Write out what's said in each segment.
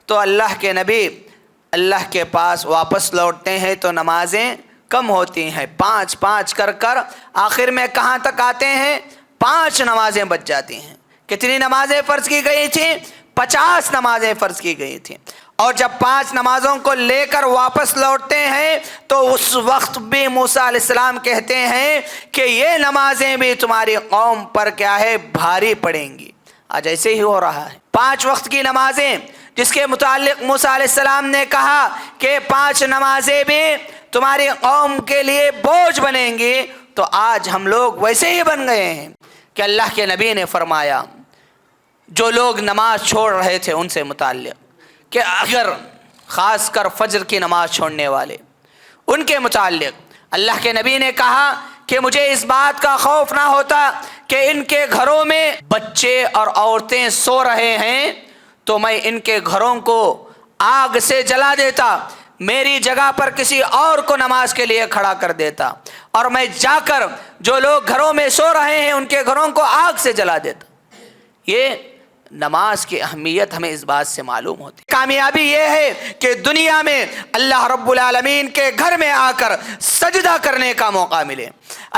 تو اللہ کے نبی اللہ کے پاس واپس لوٹتے ہیں تو نمازیں کم ہوتی ہیں، 5 کر کر آخر میں کہاں تک آتے ہیں؟ 5 نمازیں بچ جاتی ہیں۔ کتنی نمازیں فرض کی گئی تھیں؟ 50 نمازیں فرض کی گئی تھیں۔ اور جب 5 نمازوں کو لے کر واپس لوٹتے ہیں تو اس وقت بھی موسیٰ علیہ السلام کہتے ہیں کہ یہ نمازیں بھی تمہاری قوم پر کیا ہے؟ بھاری پڑیں گی۔ آج ایسے ہی ہو رہا ہے۔ 5 وقت کی نمازیں جس کے متعلق موسیٰ علیہ السلام نے کہا کہ 5 نمازیں بھی تمہاری قوم کے لیے بوجھ بنیں گی، تو آج ہم لوگ ویسے ہی بن گئے ہیں کہ اللہ کے نبی نے فرمایا جو لوگ نماز چھوڑ رہے تھے ان سے متعلق کہ اگر خاص کر فجر کی نماز چھوڑنے والے، ان کے متعلق اللہ کے نبی نے کہا کہ مجھے اس بات کا خوف نہ ہوتا کہ ان کے گھروں میں بچے اور عورتیں سو رہے ہیں تو میں ان کے گھروں کو آگ سے جلا دیتا، میری جگہ پر کسی اور کو نماز کے لیے کھڑا کر دیتا، اور میں جا کر جو لوگ گھروں میں سو رہے ہیں ان کے گھروں کو آگ سے جلا دیتا۔ یہ نماز کی اہمیت ہمیں اس بات سے معلوم ہوتی ہے۔ کامیابی یہ ہے کہ دنیا میں اللہ رب العالمین کے گھر میں آ کر سجدہ کرنے کا موقع ملے،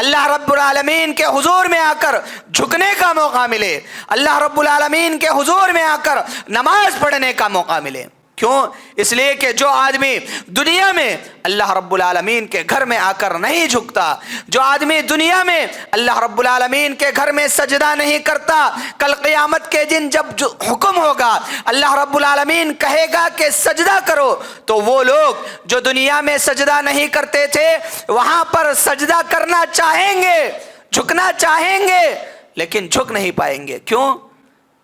اللہ رب العالمین کے حضور میں آ کر جھکنے کا موقع ملے، اللہ رب العالمین کے حضور میں آ کر نماز پڑھنے کا موقع ملے۔ کیوں؟ اس لیے کہ جو آدمی دنیا میں اللہ رب العالمین کے گھر میں آ کر نہیں جھکتا، جو آدمی دنیا میں اللہ رب العالمین کے گھر میں سجدہ نہیں کرتا، کل قیامت کے دن جب حکم ہوگا، اللہ رب العالمین کہے گا کہ سجدہ کرو، تو وہ لوگ جو دنیا میں سجدہ نہیں کرتے تھے وہاں پر سجدہ کرنا چاہیں گے، جھکنا چاہیں گے، لیکن جھک نہیں پائیں گے۔ کیوں؟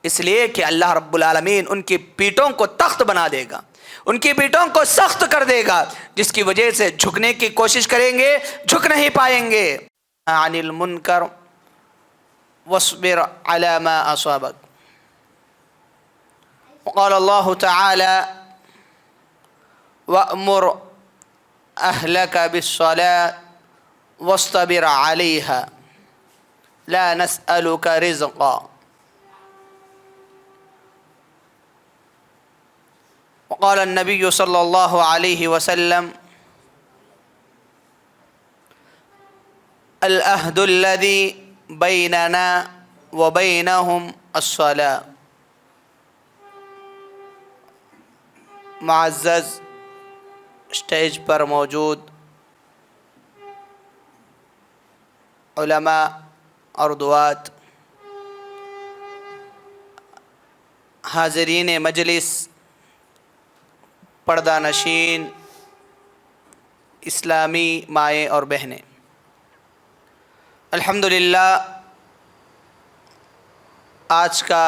اس لیے کہ اللہ رب العالمین ان کی پیٹوں کو تخت بنا دے گا، ان کی پیٹوں کو سخت کر دے گا، جس کی وجہ سے جھکنے کی کوشش کریں گے، جھک نہیں پائیں گے۔ عن المنکر واصبر على ما اصابك، وقال الله تعالى وأمر أهلك بالصلاة واصطبر عليها لا نسألك رزقا، وقال النبي صلى الله عليه وسلم العهد الذي بيننا وبينهم الصلاة۔ معزز اسٹیج پر موجود علماء اور دعات، حاضرین مجلس، پردہ نشین اسلامی مائیں اور بہنیں، الحمدللہ آج کا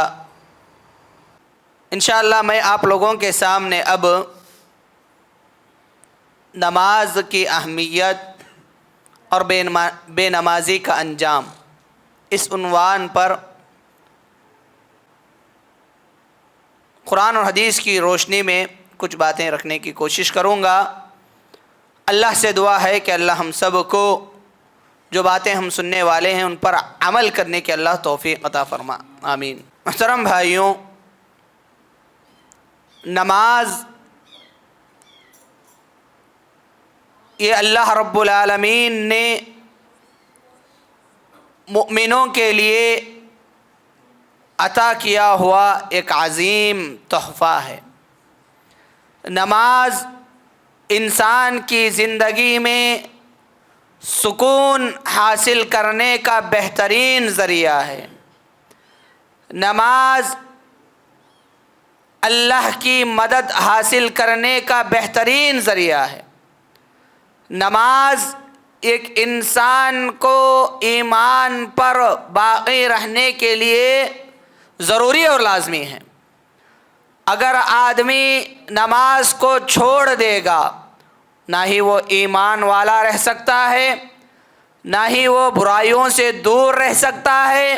انشاءاللہ میں آپ لوگوں کے سامنے اب نماز کی اہمیت اور بے نمازی کا انجام اس عنوان پر قرآن اور حدیث کی روشنی میں کچھ باتیں رکھنے کی کوشش کروں گا۔ اللہ سے دعا ہے کہ اللہ ہم سب کو جو باتیں ہم سننے والے ہیں ان پر عمل کرنے کے اللہ توفیق عطا فرما، آمین۔ محترم بھائیوں، نماز یہ اللہ رب العالمین نے مؤمنوں کے لیے عطا کیا ہوا ایک عظیم تحفہ ہے۔ نماز انسان کی زندگی میں سکون حاصل کرنے کا بہترین ذریعہ ہے۔ نماز اللہ کی مدد حاصل کرنے کا بہترین ذریعہ ہے۔ نماز ایک انسان کو ایمان پر باقی رہنے کے لیے ضروری اور لازمی ہے۔ اگر آدمی نماز کو چھوڑ دے گا، نہ ہی وہ ایمان والا رہ سکتا ہے، نہ ہی وہ برائیوں سے دور رہ سکتا ہے،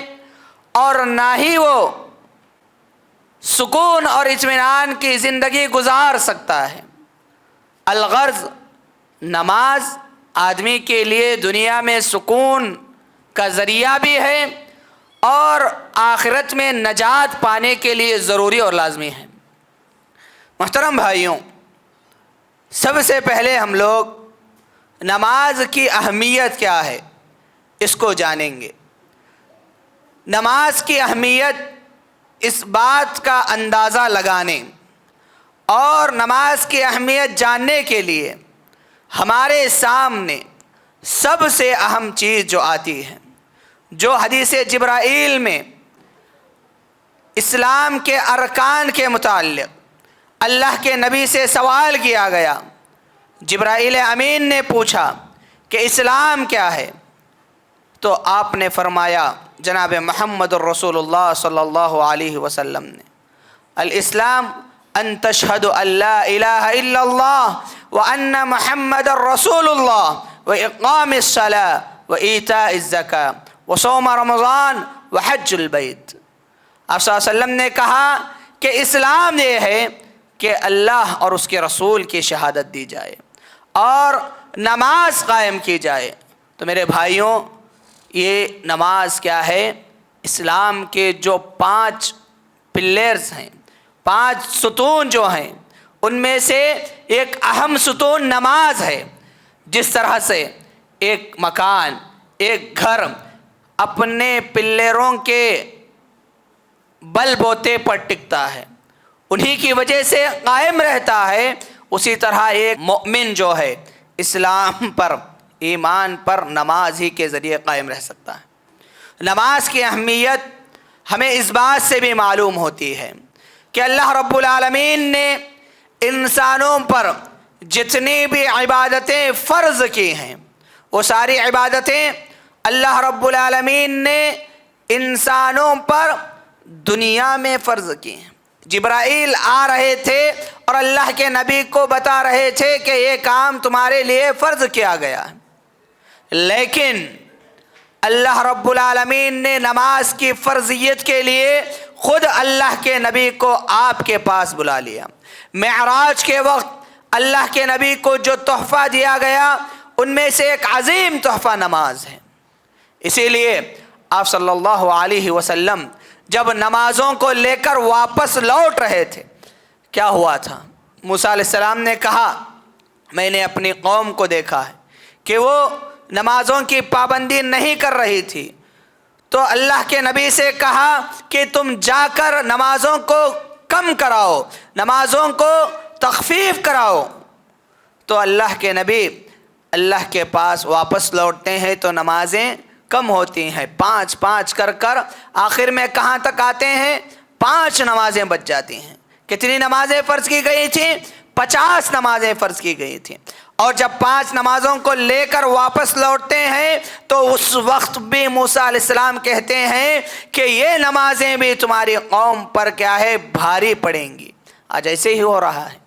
اور نہ ہی وہ سکون اور اطمینان کی زندگی گزار سکتا ہے۔ الغرض نماز آدمی کے لیے دنیا میں سکون کا ذریعہ بھی ہے اور آخرت میں نجات پانے کے لیے ضروری اور لازمی ہے۔ محترم بھائیوں، سب سے پہلے ہم لوگ نماز کی اہمیت کیا ہے اس کو جانیں گے۔ نماز کی اہمیت اس بات کا اندازہ لگانے اور نماز کی اہمیت جاننے کے لیے ہمارے سامنے سب سے اہم چیز جو آتی ہے، جو حدیث جبرائیل میں اسلام کے ارکان کے متعلق اللہ کے نبی سے سوال کیا گیا۔ جبرائیل امین نے پوچھا کہ اسلام کیا ہے؟ تو آپ نے فرمایا، جناب محمد الرسول اللہ صلی اللہ علیہ وسلم نے، الاسلام ان تشہد ان لا الہ الا اللہ وان محمد الرسول اللہ واقام الصلاۃ وایتاء الزکاۃ وصوم رمضان وحج البیت۔ آپ صلی اللہ علیہ وسلم نے کہا کہ اسلام یہ ہے کہ اللہ اور اس کے رسول کی شہادت دی جائے اور نماز قائم کی جائے۔ تو میرے بھائیوں، یہ نماز کیا ہے؟ اسلام کے جو 5 پلیرز ہیں، 5 ستون جو ہیں، ان میں سے ایک اہم ستون نماز ہے۔ جس طرح سے ایک مکان، ایک گھر اپنے پلیروں کے بل بوتے پر ٹکتا ہے، انہی کی وجہ سے قائم رہتا ہے، اسی طرح ایک مومن جو ہے اسلام پر، ایمان پر نماز ہی کے ذریعے قائم رہ سکتا ہے۔ نماز کی اہمیت ہمیں اس بات سے بھی معلوم ہوتی ہے کہ اللہ رب العالمین نے انسانوں پر جتنی بھی عبادتیں فرض کی ہیں، وہ ساری عبادتیں اللہ رب العالمین نے انسانوں پر دنیا میں فرض کی ہیں۔ جبرائیل آ رہے تھے اور اللہ کے نبی کو بتا رہے تھے کہ یہ کام تمہارے لیے فرض کیا گیا ہے، لیکن اللہ رب العالمین نے نماز کی فرضیت کے لیے خود اللہ کے نبی کو آپ کے پاس بلا لیا۔ معراج کے وقت اللہ کے نبی کو جو تحفہ دیا گیا، ان میں سے ایک عظیم تحفہ نماز ہے۔ اسی لیے آپ صلی اللہ علیہ وسلم جب نمازوں کو لے کر واپس لوٹ رہے تھے، کیا ہوا تھا؟ موسیٰ علیہ السلام نے کہا، میں نے اپنی قوم کو دیکھا ہے کہ وہ نمازوں کی پابندی نہیں کر رہی تھی، تو اللہ کے نبی سے کہا کہ تم جا کر نمازوں کو کم کراؤ، نمازوں کو تخفیف کراؤ۔ تو اللہ کے نبی اللہ کے پاس واپس لوٹتے ہیں تو نمازیں کم ہوتی ہیں، 5 کر کر آخر میں کہاں تک آتے ہیں؟ 5 نمازیں بچ جاتی ہیں۔ کتنی نمازیں فرض کی گئی تھیں؟ 50 نمازیں فرض کی گئی تھیں۔ اور جب 5 نمازوں کو لے کر واپس لوٹتے ہیں تو اس وقت بھی موسیٰ علیہ السلام کہتے ہیں کہ یہ نمازیں بھی تمہاری قوم پر کیا ہے؟ بھاری پڑیں گی۔ آج ایسے ہی ہو رہا ہے۔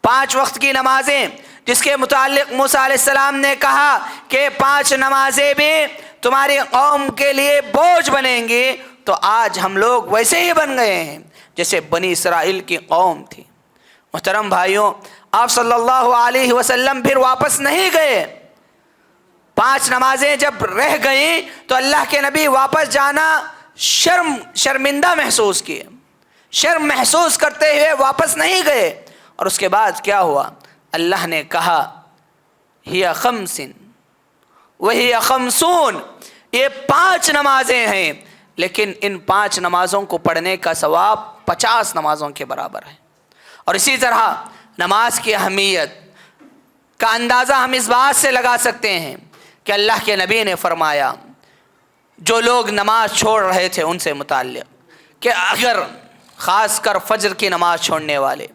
5 وقت کی نمازیں جس کے متعلق موسیٰ علیہ السلام نے کہا کہ 5 نمازیں بھی تمہاری قوم کے لیے بوجھ بنیں گی، تو آج ہم لوگ ویسے ہی بن گئے ہیں جیسے بنی اسرائیل کی قوم تھی۔ محترم بھائیوں، آپ صلی اللہ علیہ وسلم پھر واپس نہیں گئے۔ 5 نمازیں جب رہ گئیں تو اللہ کے نبی واپس جانا شرمندہ محسوس کیے، شرم محسوس کرتے ہوئے واپس نہیں گئے۔ اور اس کے بعد کیا ہوا؟ اللہ نے کہا، ہی 5 وہی 50، یہ 5 نمازیں ہیں، لیکن ان 5 نمازوں کو پڑھنے کا ثواب 50 نمازوں کے برابر ہے۔ اور اسی طرح نماز کی اہمیت کا اندازہ ہم اس بات سے لگا سکتے ہیں کہ اللہ کے نبی نے فرمایا، جو لوگ نماز چھوڑ رہے تھے ان سے متعلق، کہ اگر خاص کر فجر کی نماز چھوڑنے والے،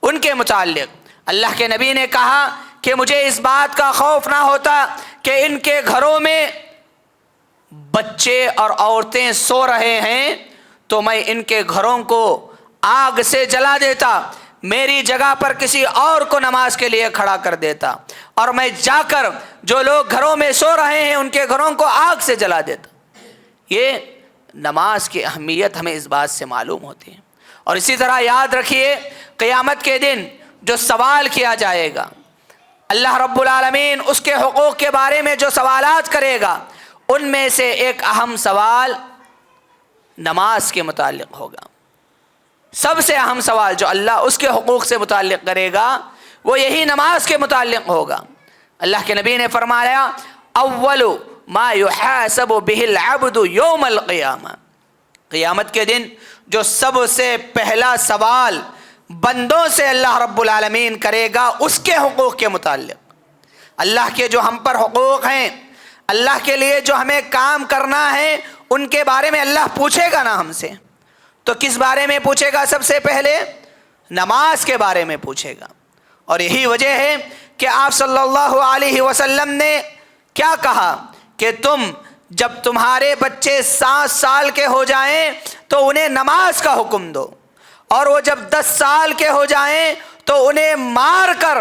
ان کے متعلق اللہ کے نبی نے کہا کہ مجھے اس بات کا خوف نہ ہوتا کہ ان کے گھروں میں بچے اور عورتیں سو رہے ہیں تو میں ان کے گھروں کو آگ سے جلا دیتا، میری جگہ پر کسی اور کو نماز کے لیے کھڑا کر دیتا، اور میں جا کر جو لوگ گھروں میں سو رہے ہیں ان کے گھروں کو آگ سے جلا دیتا۔ یہ نماز کی اہمیت ہمیں اس بات سے معلوم ہوتی ہے۔ اور اسی طرح یاد رکھیے، قیامت کے دن جو سوال کیا جائے گا، اللہ رب العالمین اس کے حقوق کے بارے میں جو سوالات کرے گا، ان میں سے ایک اہم سوال نماز کے متعلق ہوگا۔ سب سے اہم سوال جو اللہ اس کے حقوق سے متعلق کرے گا وہ یہی نماز کے متعلق ہوگا۔ اللہ کے نبی نے فرمایا اول ما یحاسب بہ العبد یوم القیامہ، قیامت کے دن جو سب سے پہلا سوال بندوں سے اللہ رب العالمین کرے گا اس کے حقوق کے متعلق، اللہ کے جو ہم پر حقوق ہیں، اللہ کے لیے جو ہمیں کام کرنا ہے، ان کے بارے میں اللہ پوچھے گا نا ہم سے۔ تو کس بارے میں پوچھے گا؟ سب سے پہلے نماز کے بارے میں پوچھے گا۔ اور یہی وجہ ہے کہ آپ صلی اللہ علیہ وسلم نے کیا کہا کہ تم جب تمہارے بچے 7 سال کے ہو جائیں تو انہیں نماز کا حکم دو، اور وہ جب 10 سال کے ہو جائیں تو انہیں مار کر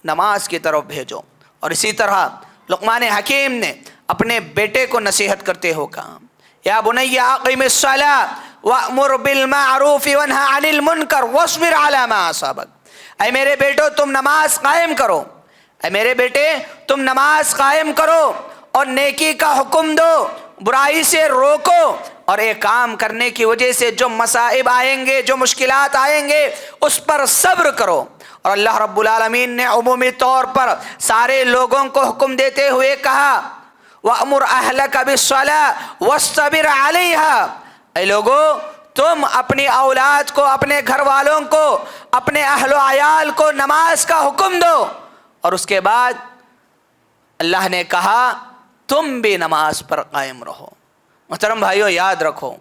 نماز کی طرف بھیجو۔ اور اسی طرح لقمان حکیم نے اپنے بیٹے کو نصیحت کرتے ہو کہا یا بنی اقم الصلاۃ وامر بالمعروف وانہا عن المنکر واصبر علی ما اصابک، اے میرے بیٹو تم نماز قائم کرو، اے میرے بیٹے تم نماز قائم کرو اور نیکی کا حکم دو، برائی سے روکو، اور ایک کام کرنے کی وجہ سے جو مصائب آئیں گے، جو مشکلات آئیں گے، اس پر صبر کرو۔ اور اللہ رب العالمین نے عمومی طور پر سارے لوگوں کو حکم دیتے ہوئے کہا وَأْمُرْ أَهْلَكَ بِالصَّلَاةِ وَاصْطَبِرْ عَلَيْهَا، اے لوگو تم اپنی اولاد کو، اپنے گھر والوں کو، اپنے اہل و عیال کو نماز کا حکم دو۔ اور اس کے بعد اللہ نے کہا تم بھی نماز پر قائم رہو۔ محترم بھائیو، یاد رکھو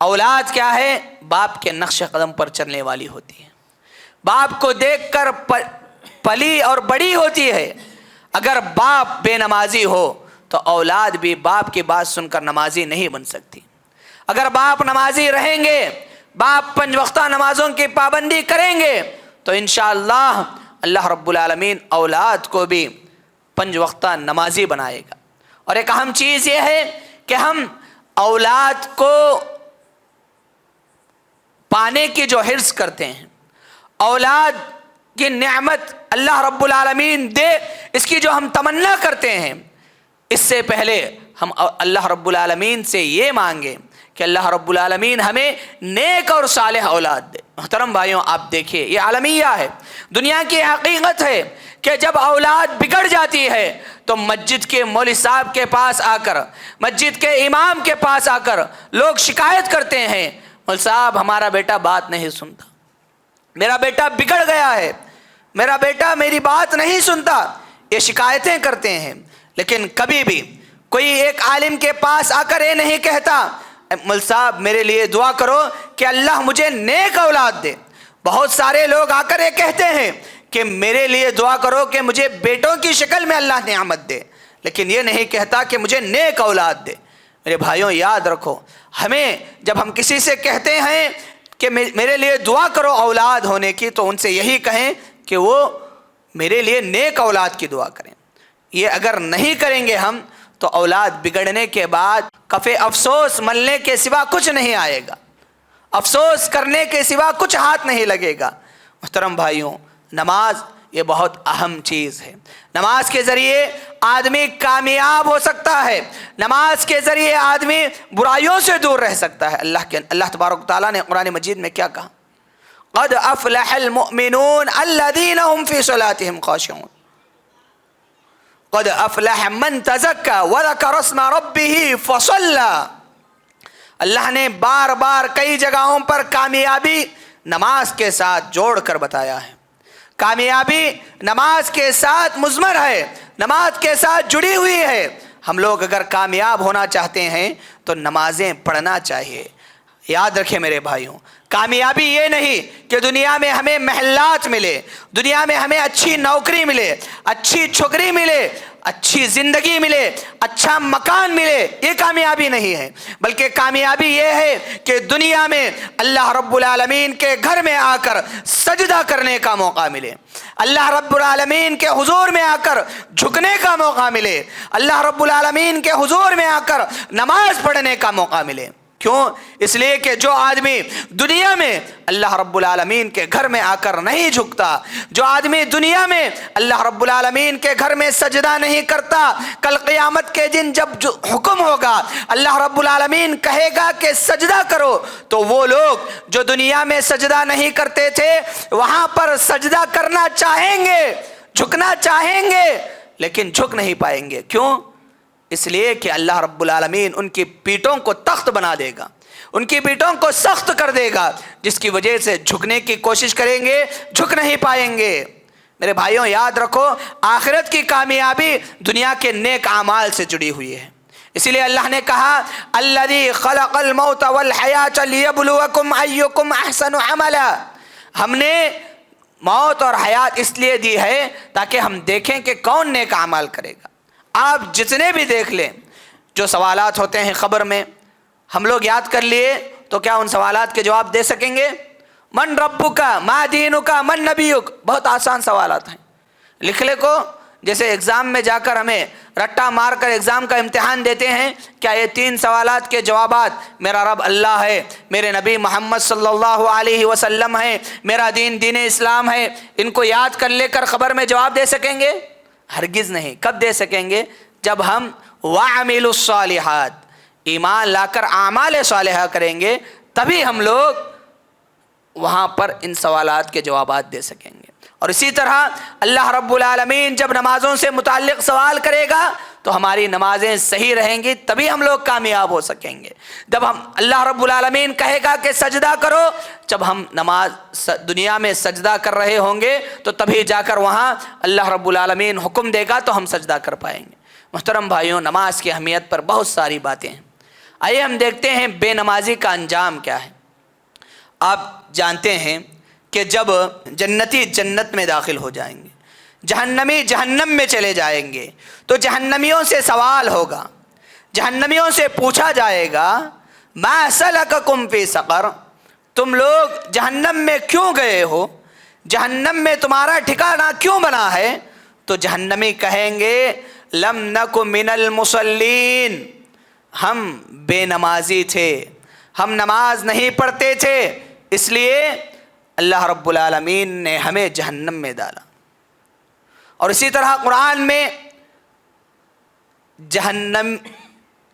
اولاد کیا ہے؟ باپ کے نقش قدم پر چلنے والی ہوتی ہے، باپ کو دیکھ کر پلی اور بڑی ہوتی ہے۔ اگر باپ بے نمازی ہو تو اولاد بھی باپ کی بات سن کر نمازی نہیں بن سکتی۔ اگر باپ نمازی رہیں گے، باپ 5 وقتہ نمازوں کی پابندی کریں گے تو انشاءاللہ اللہ رب العالمین اولاد کو بھی 5 وقتہ نمازی بنائے گا۔ اور ایک اہم چیز یہ ہے کہ ہم اولاد کو پانے کی جو حرص کرتے ہیں، اولاد کی نعمت اللہ رب العالمین دے اس کی جو ہم تمنا کرتے ہیں، اس سے پہلے ہم اللہ رب العالمین سے یہ مانگیں کہ اللہ رب العالمین ہمیں نیک اور صالح اولاد دے۔ محترم بھائیوں، آپ دیکھیے یہ عالمیہ ہے، دنیا کی حقیقت ہے کہ جب اولاد بگڑ جاتی ہے تو مسجد کے مولوی صاحب کے پاس آ کر، مسجد کے امام کے پاس آ کر لوگ شکایت کرتے ہیں مولوی صاحب ہمارا بیٹا بات نہیں سنتا، میرا بیٹا بگڑ گیا ہے، میرا بیٹا میری بات نہیں سنتا، یہ شکایتیں کرتے ہیں۔ لیکن کبھی بھی کوئی ایک عالم کے پاس آ کر یہ نہیں کہتا مول صاحب میرے لیے دعا کرو کہ اللہ مجھے نیک اولاد دے۔ بہت سارے لوگ آ کر یہ کہتے ہیں کہ میرے لیے دعا کرو کہ مجھے بیٹوں کی شکل میں اللہ نعمت دے، لیکن یہ نہیں کہتا کہ مجھے نیک اولاد دے۔ میرے بھائیوں، یاد رکھو ہمیں جب ہم کسی سے کہتے ہیں کہ میرے لیے دعا کرو اولاد ہونے کی، تو ان سے یہی کہیں کہ وہ میرے لیے نیک اولاد کی دعا کریں۔ یہ اگر نہیں کریں گے ہم تو اولاد بگڑنے کے بعد کفِ افسوس ملنے کے سوا کچھ نہیں آئے گا، افسوس کرنے کے سوا کچھ ہاتھ نہیں لگے گا۔ محترم بھائیوں، نماز یہ بہت اہم چیز ہے۔ نماز کے ذریعے آدمی کامیاب ہو سکتا ہے، نماز کے ذریعے آدمی برائیوں سے دور رہ سکتا ہے۔ اللہ تبارک و تعالیٰ نے قرآن مجید میں کیا کہا؟ قد افلح المؤمنون الذین هم فی صلاتهم خاشعون، قد افلح من تزکا وذکر اسم ربہ فصلی۔ اللہ نے بار بار کئی جگہوں پر کامیابی نماز کے ساتھ جوڑ کر بتایا ہے۔ کامیابی نماز کے ساتھ مضمر ہے، نماز کے ساتھ جڑی ہوئی ہے۔ ہم لوگ اگر کامیاب ہونا چاہتے ہیں تو نمازیں پڑھنا چاہیے۔ یاد رکھیں میرے بھائیوں، کامیابی یہ نہیں کہ دنیا میں ہمیں محلات ملے، دنیا میں ہمیں اچھی نوکری ملے، اچھی چھوکری ملے، اچھی زندگی ملے، اچھا مکان ملے، یہ کامیابی نہیں ہے۔ بلکہ کامیابی یہ ہے کہ دنیا میں اللہ رب العالمین کے گھر میں آ کر سجدہ کرنے کا موقع ملے، اللہ رب العالمین کے حضور میں آ کر جھکنے کا موقع ملے، اللہ رب العالمین کے حضور میں آ کر نماز پڑھنے کا موقع ملے۔ کیوں؟ اس لیے کہ جو آدمی دنیا میں اللہ رب العالمین کے گھر میں آ کر نہیں جھکتا، جو آدمی دنیا میں اللہ رب العالمین کے گھر میں سجدہ نہیں کرتا، کل قیامت کے دن جب جو حکم ہوگا، اللہ رب العالمین کہے گا کہ سجدہ کرو، تو وہ لوگ جو دنیا میں سجدہ نہیں کرتے تھے وہاں پر سجدہ کرنا چاہیں گے، جھکنا چاہیں گے، لیکن جھک نہیں پائیں گے۔ کیوں؟ اس لیے کہ اللہ رب العالمین ان کی پیٹھوں کو تخت بنا دے گا، ان کی پیٹھوں کو سخت کر دے گا، جس کی وجہ سے جھکنے کی کوشش کریں گے، جھک نہیں پائیں گے۔ میرے بھائیوں یاد رکھو، آخرت کی کامیابی دنیا کے نیک اعمال سے جڑی ہوئی ہے۔ اسی لیے اللہ نے کہا الذی خلق الموت والحیاۃ لیبلوکم ایکم احسن عملا، ہم نے موت اور حیات اس لیے دی ہے تاکہ ہم دیکھیں کہ کون نیک اعمال کرے گا۔ آپ جتنے بھی دیکھ لیں جو سوالات ہوتے ہیں قبر میں، ہم لوگ یاد کر لیے تو کیا ان سوالات کے جواب دے سکیں گے؟ من ربک ما دینک من نبیک، بہت آسان سوالات ہیں، لکھ لے کو۔ جیسے ایگزام میں جا کر ہمیں رٹا مار کر ایگزام کا امتحان دیتے ہیں، کیا یہ 3 سوالات کے جوابات میرا رب اللہ ہے، میرے نبی محمد صلی اللہ علیہ وسلم ہے، میرا دین دین اسلام ہے، ان کو یاد کر لے کر خبر میں جواب دے سکیں گے؟ ہرگز نہیں۔ کب دے سکیں گے؟ جب ہم وَعَمِلُوا الصَّالِحَاتِ، ایمان لا کر اعمال صالحہ کریں گے، تبھی ہم لوگ وہاں پر ان سوالات کے جوابات دے سکیں گے۔ اور اسی طرح اللہ رب العالمین جب نمازوں سے متعلق سوال کرے گا تو ہماری نمازیں صحیح رہیں گی، تبھی ہم لوگ کامیاب ہو سکیں گے۔ جب ہم اللہ رب العالمین کہے گا کہ سجدہ کرو، جب ہم نماز دنیا میں سجدہ کر رہے ہوں گے تو تبھی جا کر وہاں اللہ رب العالمین حکم دے گا تو ہم سجدہ کر پائیں گے۔ محترم بھائیوں، نماز کی اہمیت پر بہت ساری باتیں ہیں۔ آئیے ہم دیکھتے ہیں بے نمازی کا انجام کیا ہے۔ آپ جانتے ہیں کہ جب جنتی جنت میں داخل ہو جائیں گے، جہنمی جہنم میں چلے جائیں گے، تو جہنمیوں سے سوال ہوگا، جہنمیوں سے پوچھا جائے گا ما سلککم فی سقر، تم لوگ جہنم میں کیوں گئے ہو، جہنم میں تمہارا ٹھکانہ کیوں بنا ہے؟ تو جہنمی کہیں گے لم نک من المصلین، ہم بے نمازی تھے، ہم نماز نہیں پڑھتے تھے، اس لیے اللہ رب العالمین نے ہمیں جہنم میں ڈالا۔ اور اسی طرح قرآن میں جہنم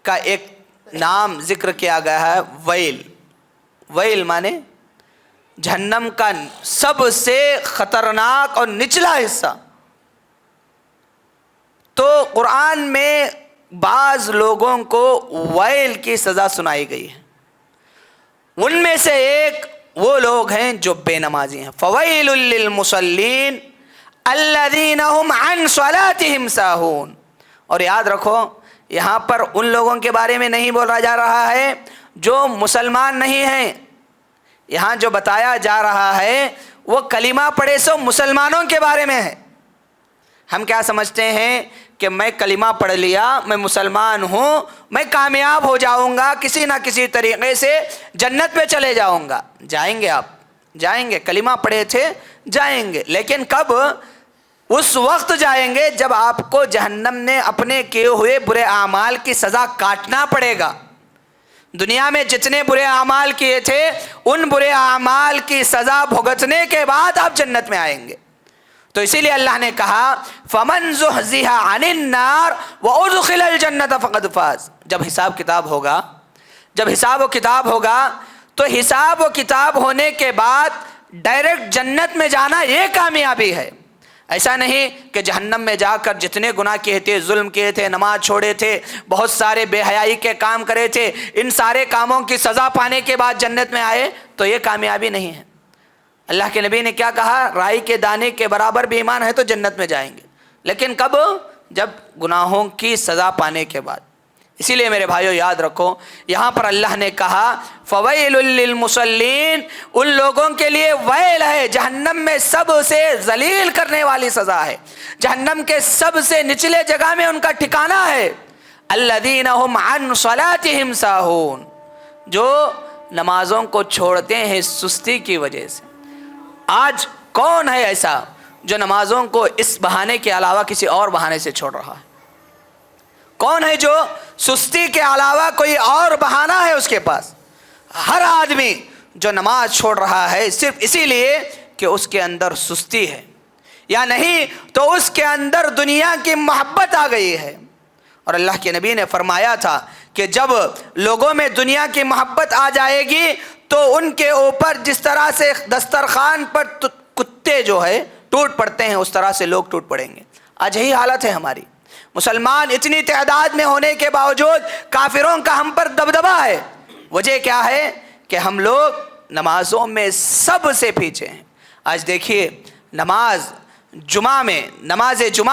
کا ایک نام ذکر کیا گیا ہے، ویل۔ ویل مانے جہنم کا سب سے خطرناک اور نچلا حصہ۔ تو قرآن میں بعض لوگوں کو ویل کی سزا سنائی گئی ہے، ان میں سے ایک وہ لوگ ہیں جو بے نمازی ہیں۔ فویل للمصلین الذین هم عن صلاتهم ساہون۔ اور یاد رکھو، یہاں پر ان لوگوں کے بارے میں نہیں بولا جا رہا ہے جو مسلمان نہیں ہیں، یہاں جو بتایا جا رہا ہے وہ کلمہ پڑھے سو مسلمانوں کے بارے میں ہے۔ ہم کیا سمجھتے ہیں کہ میں کلمہ پڑھ لیا، میں مسلمان ہوں، میں کامیاب ہو جاؤں گا، کسی نہ کسی طریقے سے جنت پہ چلے جاؤں گا۔ جائیں گے، آپ جائیں گے، کلمہ پڑھے تھے جائیں گے، لیکن کب؟ اس وقت جائیں گے جب آپ کو جہنم نے اپنے کیے ہوئے برے اعمال کی سزا کاٹنا پڑے گا۔ دنیا میں جتنے برے اعمال کیے تھے ان برے اعمال کی سزا بھگتنے کے بعد آپ جنت میں آئیں گے۔ تو اسی لیے اللہ نے کہا فَمَنْ زُحْزِحَ عَنِ النَّارِ وَأُدْخِلَ الْجَنَّةَ فَقَدْ فَازَ۔ جب حساب کتاب ہوگا، جب حساب و کتاب ہوگا، تو حساب و کتاب ہونے کے بعد ڈائریکٹ جنت میں جانا یہ کامیابی ہے۔ ایسا نہیں کہ جہنم میں جا کر جتنے گناہ کیے تھے، ظلم کیے تھے، نماز چھوڑے تھے، بہت سارے بے حیائی کے کام کرے تھے، ان سارے کاموں کی سزا پانے کے بعد جنت میں آئے، تو یہ کامیابی نہیں ہے۔ اللہ کے نبی نے کیا کہا؟ رائی کے دانے کے برابر بھی ایمان ہے تو جنت میں جائیں گے، لیکن کب؟ جب گناہوں کی سزا پانے کے بعد۔ اسی لیے میرے بھائیو یاد رکھو، یہاں پر اللہ نے کہا فویل للمصلین، ان لوگوں کے لیے ویل ہے، جہنم میں سب سے ذلیل کرنے والی سزا ہے، جہنم کے سب سے نچلے جگہ میں ان کا ٹھکانہ ہے۔ الذین هم عن صلاتهم ساہون، جو نمازوں کو چھوڑتے ہیں سستی کی وجہ سے۔ آج کون ہے ایسا جو نمازوں کو اس بہانے کے علاوہ کسی اور بہانے سے چھوڑ رہا ہے؟ کون ہے جو سستی کے علاوہ کوئی اور بہانہ ہے اس کے پاس؟ ہر آدمی جو نماز چھوڑ رہا ہے صرف اسی لیے کہ اس کے اندر سستی ہے، یا نہیں تو اس کے اندر دنیا کی محبت آ گئی ہے۔ اور اللہ کے نبی نے فرمایا تھا کہ جب لوگوں میں دنیا کی محبت آ جائے گی تو ان کے اوپر جس طرح سے دسترخوان پر کتے جو ہے ٹوٹ پڑتے ہیں اس طرح سے لوگ ٹوٹ پڑیں گے۔ آج یہی حالت ہے ہماری، مسلمان اتنی تعداد میں ہونے کے باوجود کافروں کا ہم پر دبدبہ ہے۔ وجہ کیا ہے؟ کہ ہم لوگ نمازوں میں سب سے پیچھے ہیں۔ آج دیکھیے نماز جمعہ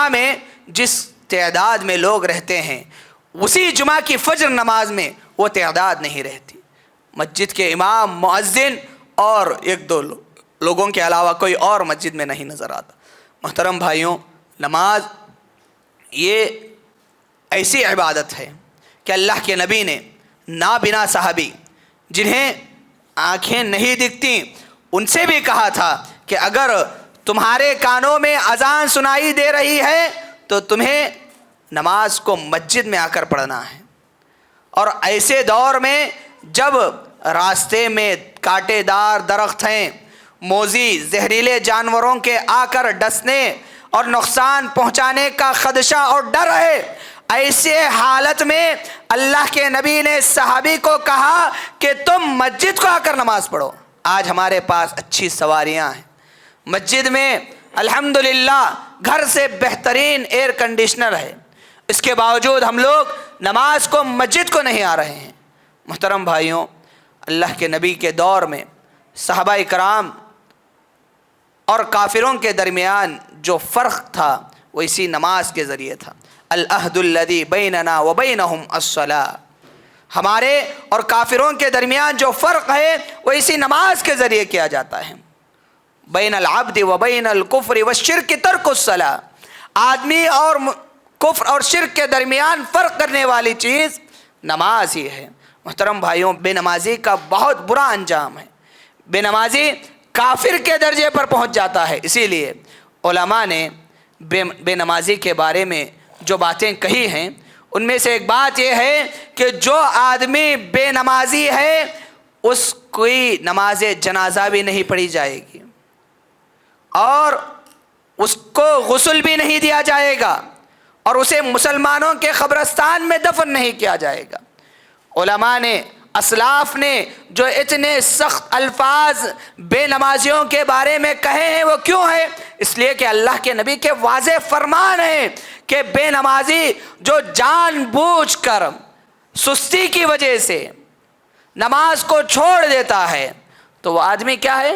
میں جس تعداد میں لوگ رہتے ہیں اسی جمعہ کی فجر نماز میں وہ تعداد نہیں رہتی۔ مسجد کے امام، مؤذن اور ایک دو لوگوں کے علاوہ کوئی اور مسجد میں نہیں نظر آتا۔ محترم بھائیوں، نماز یہ ایسی عبادت ہے کہ اللہ کے نبی نے نابینا صحابی جنہیں آنکھیں نہیں دکھتی ان سے بھی کہا تھا کہ اگر تمہارے کانوں میں اذان سنائی دے رہی ہے تو تمہیں نماز کو مسجد میں آ کر پڑھنا ہے۔ اور ایسے دور میں جب راستے میں کانٹے دار درخت ہیں، موذی زہریلے جانوروں کے آ کر ڈسنے اور نقصان پہنچانے کا خدشہ اور ڈر ہے، ایسے حالت میں اللہ کے نبی نے صحابی کو کہا کہ تم مسجد کو آ کر نماز پڑھو۔ آج ہمارے پاس اچھی سواریاں ہیں، مسجد میں الحمدللہ گھر سے بہترین ایئر کنڈیشنر ہے، اس کے باوجود ہم لوگ نماز کو مسجد کو نہیں آ رہے ہیں۔ محترم بھائیوں، اللہ کے نبی کے دور میں صحابہ کرام اور کافروں کے درمیان جو فرق تھا وہ اسی نماز کے ذریعے تھا۔ العہد الذی بیننا وبینہم الصلاۃ، ہمارے اور کافروں کے درمیان جو فرق ہے وہ اسی نماز کے ذریعے کیا جاتا ہے۔ بین العبد وبین الکفر والشرک ترک الصلاۃ، آدمی اور کفر اور شرک کے درمیان فرق کرنے والی چیز نماز ہی ہے۔ محترم بھائیوں، بے نمازی کا بہت برا انجام ہے، بے نمازی کافر کے درجے پر پہنچ جاتا ہے۔ اسی لیے علماء نے بے نمازی کے بارے میں جو باتیں کہی ہیں ان میں سے ایک بات یہ ہے کہ جو آدمی بے نمازی ہے اس کوئی نماز جنازہ بھی نہیں پڑھی جائے گی اور اس کو غسل بھی نہیں دیا جائے گا اور اسے مسلمانوں کے قبرستان میں دفن نہیں کیا جائے گا۔ علماء نے، اسلاف نے جو اتنے سخت الفاظ بے نمازیوں کے بارے میں کہے ہیں وہ کیوں ہیں؟ اس لیے کہ اللہ کے نبی کے واضح فرمان ہیں کہ بے نمازی جو جان بوجھ کر سستی کی وجہ سے نماز کو چھوڑ دیتا ہے تو وہ آدمی کیا ہے؟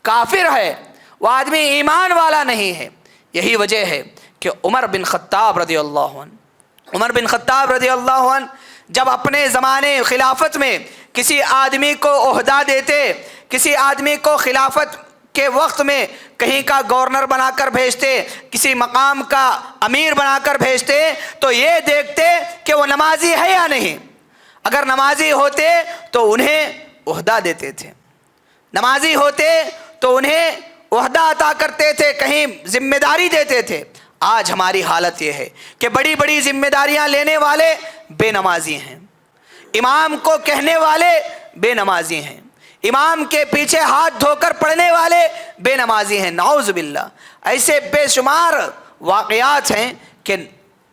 کافر ہے، وہ آدمی ایمان والا نہیں ہے۔ یہی وجہ ہے کہ عمر بن خطاب رضی اللہ عنہ جب اپنے زمانے خلافت میں کسی آدمی کو عہدہ دیتے، کسی آدمی کو خلافت کے وقت میں کہیں کا گورنر بنا کر بھیجتے، کسی مقام کا امیر بنا کر بھیجتے تو یہ دیکھتے کہ وہ نمازی ہے یا نہیں۔ اگر نمازی ہوتے تو انہیں عہدہ دیتے تھے، نمازی ہوتے تو انہیں عہدہ عطا کرتے تھے، کہیں ذمہ داری دیتے تھے۔ آج ہماری حالت یہ ہے کہ بڑی بڑی ذمہ داریاں لینے والے بے نمازی ہیں، امام کو کہنے والے بے نمازی ہیں، امام کے پیچھے ہاتھ دھو کر پڑھنے والے بے نمازی ہیں۔ نعوذ باللہ، ایسے بے شمار واقعات ہیں کہ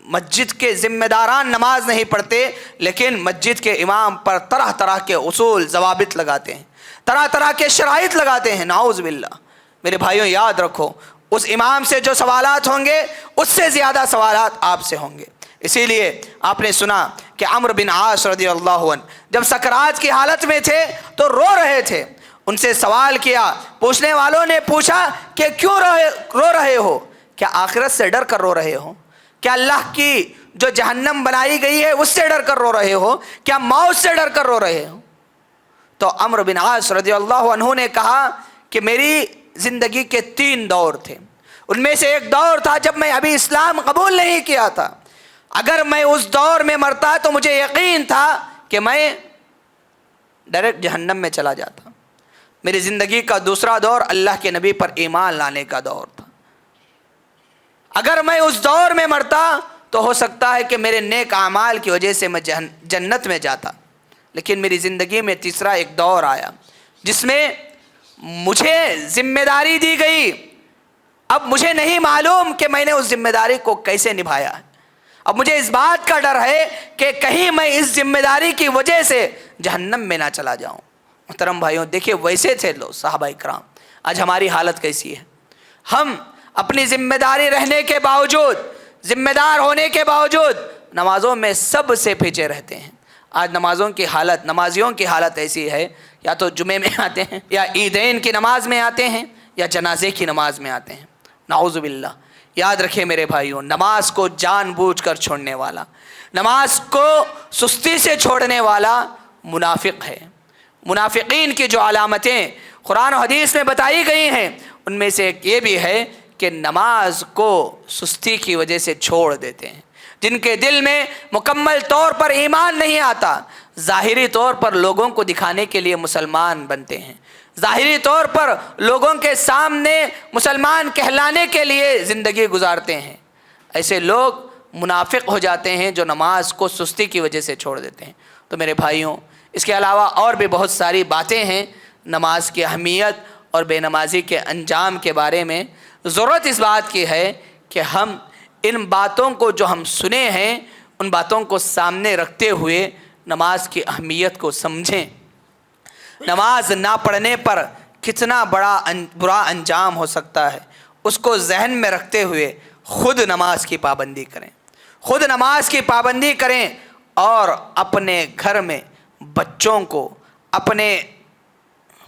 مسجد کے ذمہ داران نماز نہیں پڑھتے لیکن مسجد کے امام پر طرح طرح کے اصول ضوابط لگاتے ہیں، طرح طرح کے شرائط لگاتے ہیں۔ نعوذ باللہ۔ میرے بھائیوں، یاد رکھو اس امام سے جو سوالات ہوں گے اس سے زیادہ سوالات آپ سے ہوں گے۔ اسی لیے آپ نے سنا کہ عمرو بن عاص رضی اللہ عنہ جب سکرات کی حالت میں تھے تو رو رہے تھے، ان سے سوال کیا، پوچھنے والوں نے پوچھا کہ کیوں رو رہے ہو؟ کیا آخرت سے ڈر کر رو رہے ہو؟ کیا اللہ کی جو جہنم بنائی گئی ہے اس سے ڈر کر رو رہے ہو؟ کیا موت سے ڈر کر رو رہے ہو؟ تو عمرو بن عاص رضی اللہ عنہ نے کہا کہ میری زندگی کے 3 دور تھے، ان میں سے ایک دور تھا جب میں ابھی اسلام قبول نہیں کیا تھا، اگر میں اس دور میں مرتا تو مجھے یقین تھا کہ میں ڈائریکٹ جہنم میں چلا جاتا۔ میری زندگی کا دوسرا دور اللہ کے نبی پر ایمان لانے کا دور تھا، اگر میں اس دور میں مرتا تو ہو سکتا ہے کہ میرے نیک اعمال کی وجہ سے میں جنت میں جاتا، لیکن میری زندگی میں تیسرا ایک دور آیا جس میں مجھے ذمہ داری دی گئی. اب مجھے نہیں معلوم کہ میں نے اس ذمہ داری کو کیسے نبھایا. اب مجھے اس بات کا ڈر ہے کہ کہیں میں اس ذمہ داری کی وجہ سے جہنم میں نہ چلا جاؤں. محترم بھائیوں، دیکھیے ویسے تھے لوگ صحابہ کرام. آج ہماری حالت کیسی ہے؟ ہم اپنی ذمہ داری رہنے کے باوجود، ذمہ دار ہونے کے باوجود نمازوں میں سب سے پیچھے رہتے ہیں. آج نمازیوں کی حالت ایسی ہے، یا تو جمعے میں آتے ہیں، یا عیدین کی نماز میں آتے ہیں، یا جنازے کی نماز میں آتے ہیں. نعوذ باللہ. یاد رکھیں میرے بھائیوں، نماز کو جان بوجھ کر چھوڑنے والا، نماز کو سستی سے چھوڑنے والا منافق ہے. منافقین کی جو علامتیں قرآن و حدیث میں بتائی گئی ہیں ان میں سے ایک یہ بھی ہے کہ نماز کو سستی کی وجہ سے چھوڑ دیتے ہیں. جن کے دل میں مکمل طور پر ایمان نہیں آتا، ظاہری طور پر لوگوں کو دکھانے کے لیے مسلمان بنتے ہیں، ظاہری طور پر لوگوں کے سامنے مسلمان کہلانے کے لیے زندگی گزارتے ہیں. ایسے لوگ منافق ہو جاتے ہیں جو نماز کو سستی کی وجہ سے چھوڑ دیتے ہیں. تو میرے بھائیوں، اس کے علاوہ اور بھی بہت ساری باتیں ہیں نماز کی اہمیت اور بے نمازی کے انجام کے بارے میں. ضرورت اس بات کی ہے کہ ہم ان باتوں کو جو ہم سنے ہیں ان باتوں کو سامنے رکھتے ہوئے نماز کی اہمیت کو سمجھیں. نماز نہ پڑھنے پر کتنا برا انجام ہو سکتا ہے، اس کو ذہن میں رکھتے ہوئے خود نماز کی پابندی کریں، خود نماز کی پابندی کریں، اور اپنے گھر میں بچوں کو، اپنے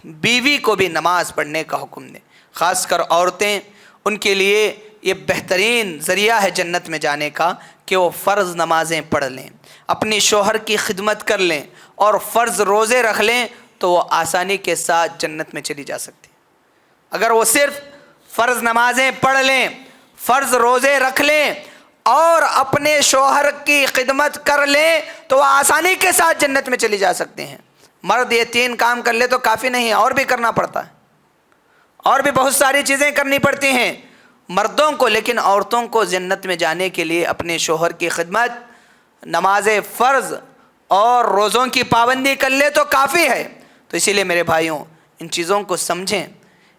بیوی کو بھی نماز پڑھنے کا حکم دیں. خاص کر عورتیں، ان کے لیے یہ بہترین ذریعہ ہے جنت میں جانے کا کہ وہ فرض نمازیں پڑھ لیں، اپنی شوہر کی خدمت کر لیں اور فرض روزے رکھ لیں تو وہ آسانی کے ساتھ جنت میں چلی جا سکتی. اگر وہ صرف فرض نمازیں پڑھ لیں، فرض روزے رکھ لیں اور اپنے شوہر کی خدمت کر لیں تو وہ آسانی کے ساتھ جنت میں چلی جا سکتے ہیں. مرد یہ 3 کام کر لے تو کافی نہیں ہے، اور بھی کرنا پڑتا ہے، اور بھی بہت ساری چیزیں کرنی پڑتی ہیں مردوں کو. لیکن عورتوں کو جنت میں جانے کے لیے اپنے شوہر کی خدمت، نماز فرض اور روزوں کی پابندی کر لے تو کافی ہے. تو اسی لیے میرے بھائیوں، ان چیزوں کو سمجھیں،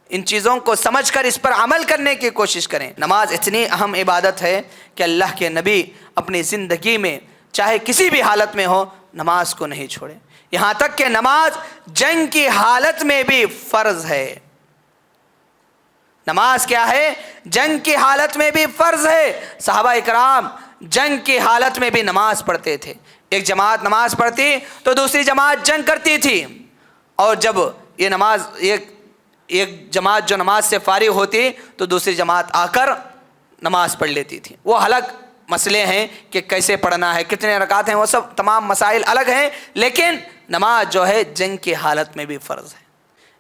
ان چیزوں کو سمجھ کر اس پر عمل کرنے کی کوشش کریں. نماز اتنی اہم عبادت ہے کہ اللہ کے نبی اپنی زندگی میں چاہے کسی بھی حالت میں ہو نماز کو نہیں چھوڑے. یہاں تک کہ نماز جنگ کی حالت میں بھی فرض ہے. نماز کیا ہے؟ جنگ کی حالت میں بھی فرض ہے. صحابہ اکرام جنگ کی حالت میں بھی نماز پڑھتے تھے. ایک جماعت نماز پڑھتی تو دوسری جماعت جنگ کرتی تھی، اور جب یہ نماز ایک جماعت جو نماز سے فارغ ہوتی تو دوسری جماعت آ کر نماز پڑھ لیتی تھی. وہ الگ مسئلے ہیں کہ کیسے پڑھنا ہے، کتنے رکعت ہیں، وہ سب تمام مسائل الگ ہیں. لیکن نماز جو ہے جنگ کی حالت میں بھی فرض ہے.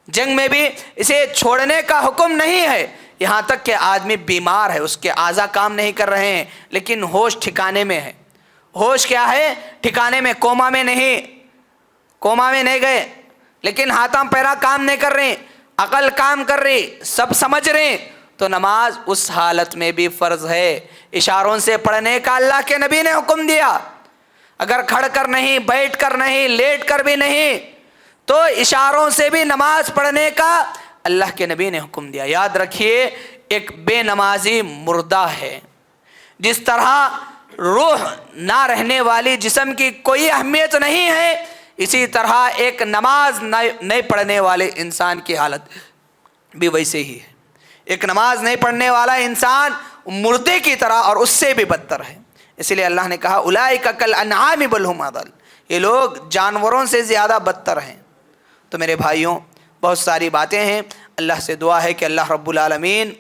جنگ میں بھی اسے چھوڑنے کا حکم نہیں ہے. یہاں تک کہ آدمی بیمار ہے، اس کے اعضاء کام نہیں کر رہے ہیں لیکن ہوش ٹھکانے میں ہے. ہوش کیا ہے؟ ٹھکانے میں. کوما میں نہیں گئے لیکن ہاتھاں پیرا کام نہیں کر رہے، عقل کام کر رہی، سب سمجھ رہے، تو نماز اس حالت میں بھی فرض ہے. اشاروں سے پڑھنے کا اللہ کے نبی نے حکم دیا. اگر کھڑ کر نہیں، بیٹھ کر نہیں، لیٹ کر بھی نہیں، تو اشاروں سے بھی نماز پڑھنے کا اللہ کے نبی نے حکم دیا. یاد رکھیے، ایک بے نمازی مردہ ہے. جس طرح روح نہ رہنے والی جسم کی کوئی اہمیت نہیں ہے، اسی طرح ایک نماز نہیں پڑھنے والے انسان کی حالت بھی ویسے ہی ہے. ایک نماز نہیں پڑھنے والا انسان مردے کی طرح اور اس سے بھی بدتر ہے. اس لیے اللہ نے کہا اولئک کالانعام بل ھم اضل، یہ لوگ جانوروں سے زیادہ بدتر ہیں. تو میرے بھائیوں، بہت ساری باتیں ہیں. اللہ سے دعا ہے کہ اللہ رب العالمین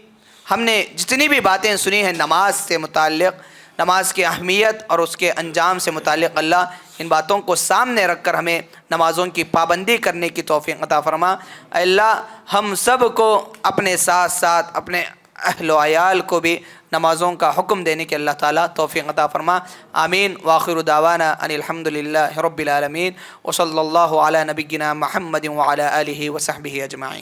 ہم نے جتنی بھی باتیں سنی ہیں نماز سے متعلق، نماز کی اہمیت اور اس کے انجام سے متعلق، اللہ ان باتوں کو سامنے رکھ کر ہمیں نمازوں کی پابندی کرنے کی توفیق عطا فرما. اے اللہ ہم سب کو اپنے ساتھ ساتھ اپنے اہل و عیال کو بھی نمازوں کا حکم دینے کے اللہ تعالیٰ توفیق عطا فرما. آمین. وآخر دعوانا ان الحمد للہ رب العالمین، وصلی اللہ علی نبینا محمد وعلی آلہ وصحبہ اجمعین.